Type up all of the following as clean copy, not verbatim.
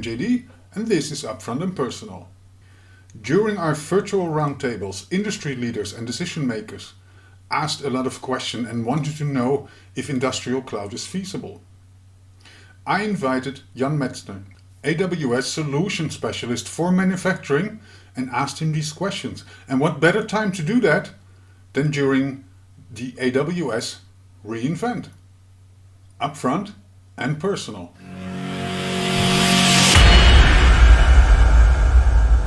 JD, and this is Upfront and Personal. During our virtual roundtables, industry leaders and decision makers asked a lot of questions and wanted to know if industrial cloud is feasible. I invited Jan Mentzer, AWS solution specialist for manufacturing, and asked him these questions. And what better time to do that than during the AWS reInvent. Upfront and Personal.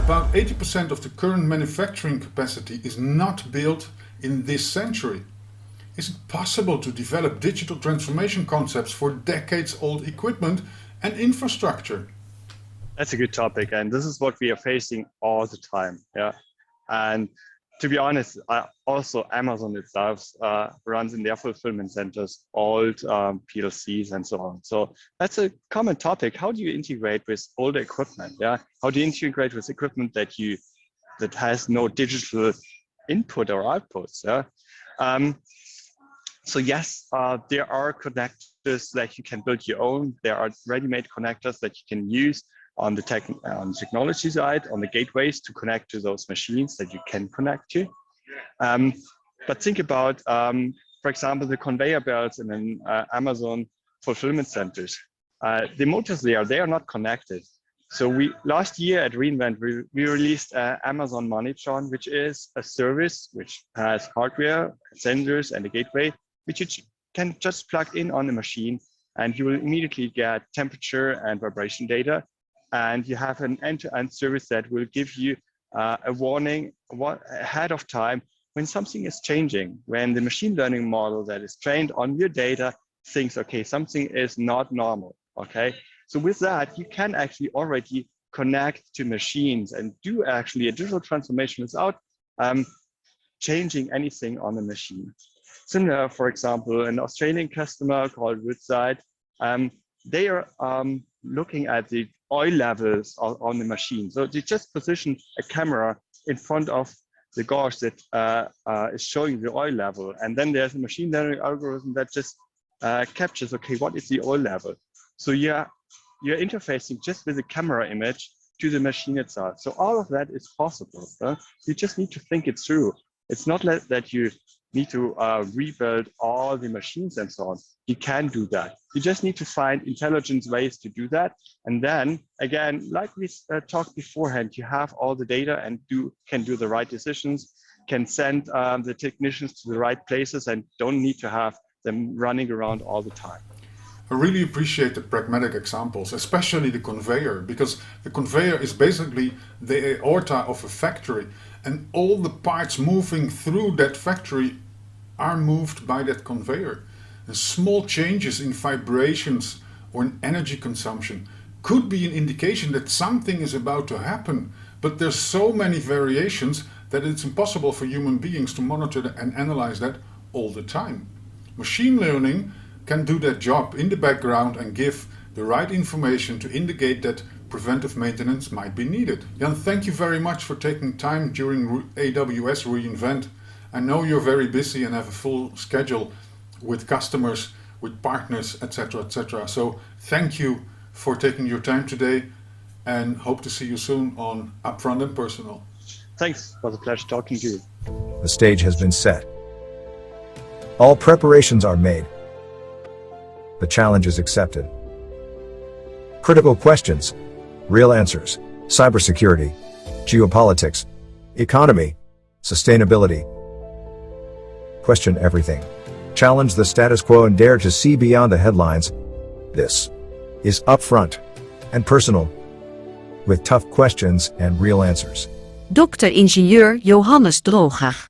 About 80% of the current manufacturing capacity is not built in this century. Is it possible to develop digital transformation concepts for decades-old equipment and infrastructure? That's a good topic, and this is what we are facing all the time. Yeah, and to be honest, also Amazon itself runs in their fulfillment centers old PLCs and so on. So that's a common topic. How do you integrate with older equipment? Yeah, how do you integrate with equipment that has no digital input or outputs? Yeah. So yes, there are connectors that you can build your own. There are ready-made connectors that you can use on the technology side, on the gateways to connect to those machines that you can connect to. But think about, for example, the conveyor belts in an Amazon fulfillment centers. The motors they are not connected. So last year at reInvent, we released Amazon Monitron, which is a service which has hardware, sensors, and a gateway, which you can just plug in on the machine, and you will immediately get temperature and vibration data. And you have an end-to-end service that will give you a warning ahead of time when something is changing, when the machine learning model that is trained on your data thinks, okay, something is not normal, okay? So with that, you can actually already connect to machines and do actually a digital transformation without changing anything on the machine. Similar, for example, an Australian customer called Woodside, they are looking at the oil levels on the machine. So they just position a camera in front of the gauge that is showing the oil level. And then there's a machine learning algorithm that just captures, okay, what is the oil level? So you're interfacing just with a camera image to the machine itself. So all of that is possible. You just need to think it through. It's not that you need to rebuild all the machines and so on. You can do that. You just need to find intelligent ways to do that. And then again, like we talked beforehand, you have all the data and can do the right decisions, can send the technicians to the right places and don't need to have them running around all the time. I really appreciate the pragmatic examples, especially the conveyor, because the conveyor is basically the aorta of a factory, and all the parts moving through that factory are moved by that conveyor. And small changes in vibrations or in energy consumption could be an indication that something is about to happen, but there's so many variations that it's impossible for human beings to monitor and analyze that all the time. Machine learning can do that job in the background and give the right information to indicate that preventive maintenance might be needed. Jan, thank you very much for taking time during AWS reInvent. I know you're very busy and have a full schedule with customers, with partners, etc., etc. So thank you for taking your time today, and hope to see you soon on Upfront and Personal. Thanks, it was a pleasure talking to you. The stage has been set. All preparations are made. The challenge is accepted. Critical questions, real answers, cybersecurity, geopolitics, economy, sustainability. Question everything. Challenge the status quo and dare to see beyond the headlines. This is Upfront and Personal, with tough questions and real answers. Dr. Ingenieur Johannes Drooghaag.